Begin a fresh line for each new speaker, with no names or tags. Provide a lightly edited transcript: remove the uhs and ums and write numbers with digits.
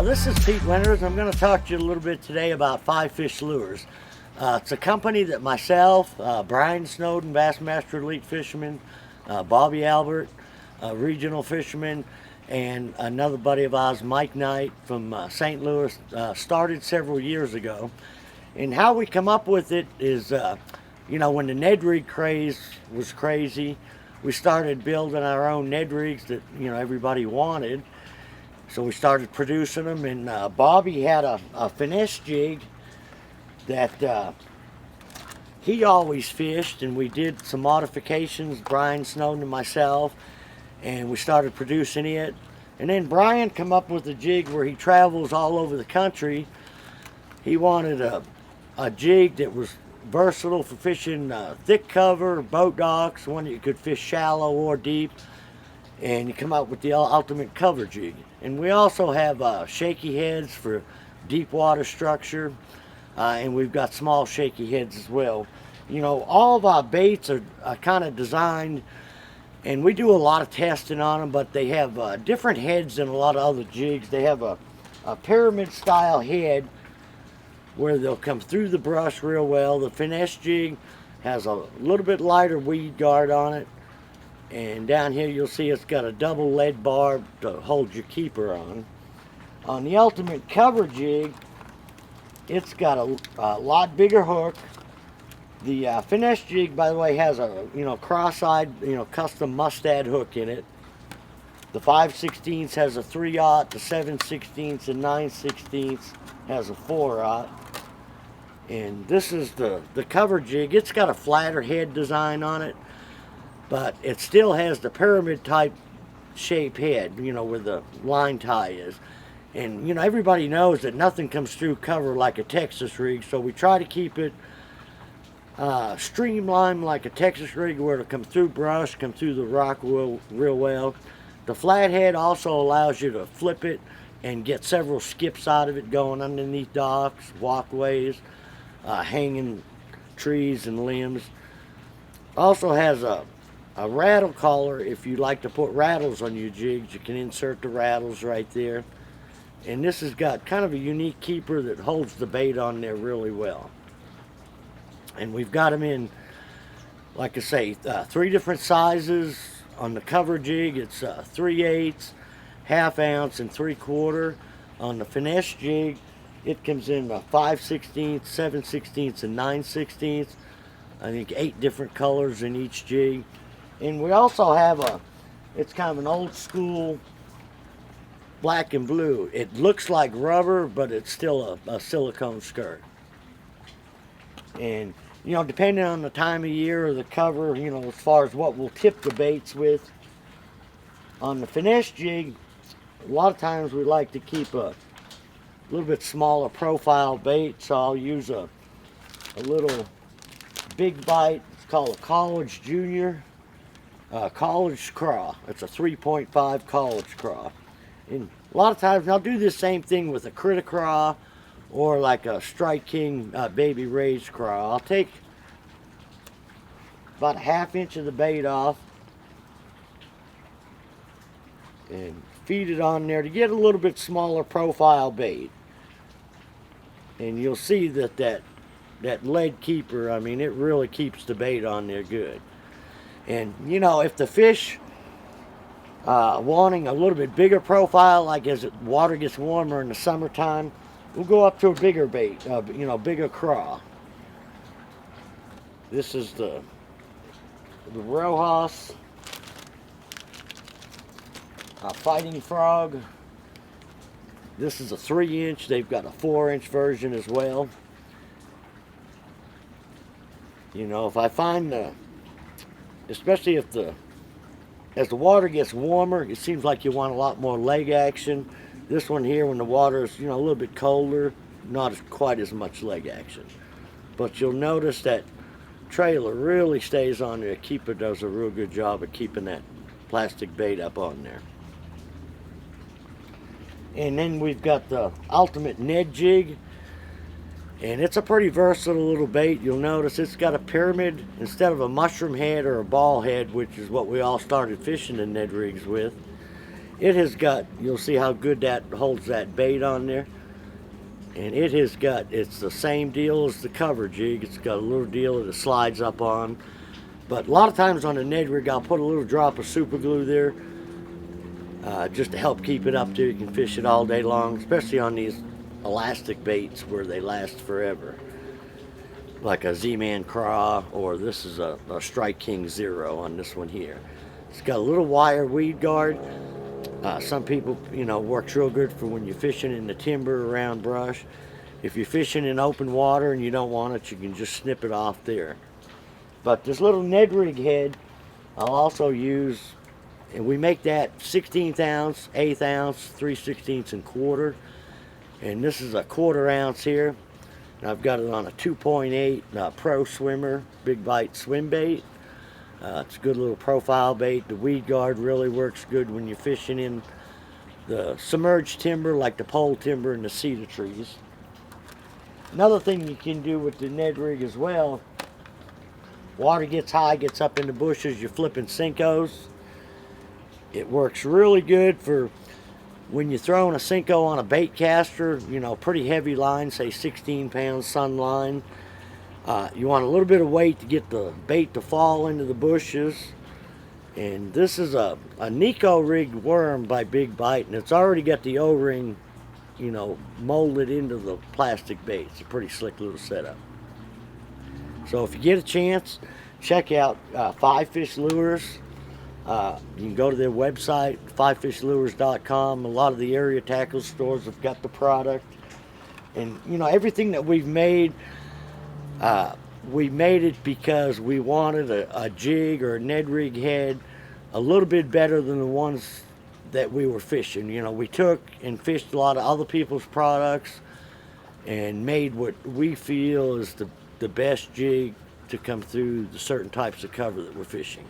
This is Pete Wenners. I'm going to talk to you a little bit today about Five Fish Lures. It's a company that myself, Brian Snowden, Bassmaster Elite Fisherman, Bobby Albert, regional fisherman, and another buddy of ours, Mike Knight from St. Louis, started several years ago. And how we come up with it is, when the Ned rig craze was crazy, we started building our own Ned rigs that, everybody wanted. So we started producing them, and Bobby had a finesse jig that he always fished, and we did some modifications, Brian Snowden and myself, and we started producing it. And then Brian come up with a jig where he travels all over the country. He wanted a jig that was versatile for fishing thick cover, boat docks, one that you could fish shallow or deep, and you come up with the ultimate cover jig. And we also have shaky heads for deep water structure, and we've got small shaky heads as well. All of our baits are kind of designed, and we do a lot of testing on them, but they have different heads than a lot of other jigs. They have a pyramid style head where they'll come through the brush real well. The finesse jig has a little bit lighter weed guard on it. And down here you'll see it's got a double lead barb to hold your keeper on. On the ultimate cover jig, it's got a lot bigger hook. The finesse jig, by the way, has a cross-eyed custom mustad hook in it. The 5/16 has a 3/0, the 7/16 and 9/16 has a 4/0. And this is the cover jig. It's got a flatter head design on it, but it still has the pyramid type shape head, where the line tie is. And everybody knows that nothing comes through cover like a Texas rig, so we try to keep it streamlined like a Texas rig, where it'll come through brush, come through the rock real well. The flat head also allows you to flip it and get several skips out of it going underneath docks, walkways, hanging trees and limbs. Also has a rattle collar. If you like to put rattles on your jigs, you can insert the rattles right there. And this has got kind of a unique keeper that holds the bait on there really well. And we've got them in, like I say, 3 different sizes. On the cover jig, it's 3/8, ½ ounce, and 3/4. On the finesse jig, it comes in 5/16, 7/16, and 9/16. I think 8 different colors in each jig. And we also have it's kind of an old school black and blue. It looks like rubber, but it's still a silicone skirt. And, depending on the time of year or the cover, as far as what we'll tip the baits with. On the finesse jig, a lot of times we like to keep a little bit smaller profile bait, so I'll use a little big bite. It's called a College Junior. College craw. It's a 3.5 college craw. And a lot of times I'll do the same thing with a critter craw or like a Strike King baby raised craw. I'll take about a ½ inch of the bait off and feed it on there to get a little bit smaller profile bait. And you'll see that lead keeper, it really keeps the bait on there good. And if the fish wanting a little bit bigger profile, like as the water gets warmer in the summertime, we'll go up to a bigger bait, bigger craw. This is the Rojas Fighting Frog. This is a 3-inch. They've got a 4-inch version as well. If I find especially as the water gets warmer, it seems like you want a lot more leg action. This one here, when the water is a little bit colder, not quite as much leg action. But you'll notice that trailer really stays on there. Keeper does a real good job of keeping that plastic bait up on there. And then we've got the ultimate Ned jig. And it's a pretty versatile little bait. You'll notice it's got a pyramid instead of a mushroom head or a ball head, which is what we all started fishing the Ned rigs with. it has got, you'll see how good that holds that bait on there. And it has got, it's the same deal as the cover jig. It's got a little deal that it slides up on. But a lot of times on a Ned rig, I'll put a little drop of super glue there just to help keep it up there. You can fish it all day long, especially on these elastic baits where they last forever. Like a Z-Man Craw, or this is a Strike King Zero on this one here. It's got a little wire weed guard. Some people, works real good for when you're fishing in the timber around brush. If you're fishing in open water and you don't want it, you can just snip it off there. But this little Ned rig head, I'll also use, and we make that 16th ounce, 1/8 ounce, 3/16 and quarter. And this is a 1/4 ounce here. And I've got it on a 2.8 Pro Swimmer Big Bite swim bait. It's a good little profile bait. The weed guard really works good when you're fishing in the submerged timber like the pole timber and the cedar trees. Another thing you can do with the Ned rig as well, water gets high, gets up in the bushes, you're flipping Cincos. It works really good for when you're throwing a Cinco on a bait caster, pretty heavy line, say 16 pound sun line. You want a little bit of weight to get the bait to fall into the bushes. And this is a Nico rigged worm by Big Bite, and it's already got the O-ring, molded into the plastic bait. It's a pretty slick little setup. So if you get a chance, check out Five Fish Lures. You can go to their website, fivefishlures.com. A lot of the area tackle stores have got the product. And, everything that we've made, we made it because we wanted a jig or a Ned rig head a little bit better than the ones that we were fishing. We took and fished a lot of other people's products and made what we feel is the best jig to come through the certain types of cover that we're fishing.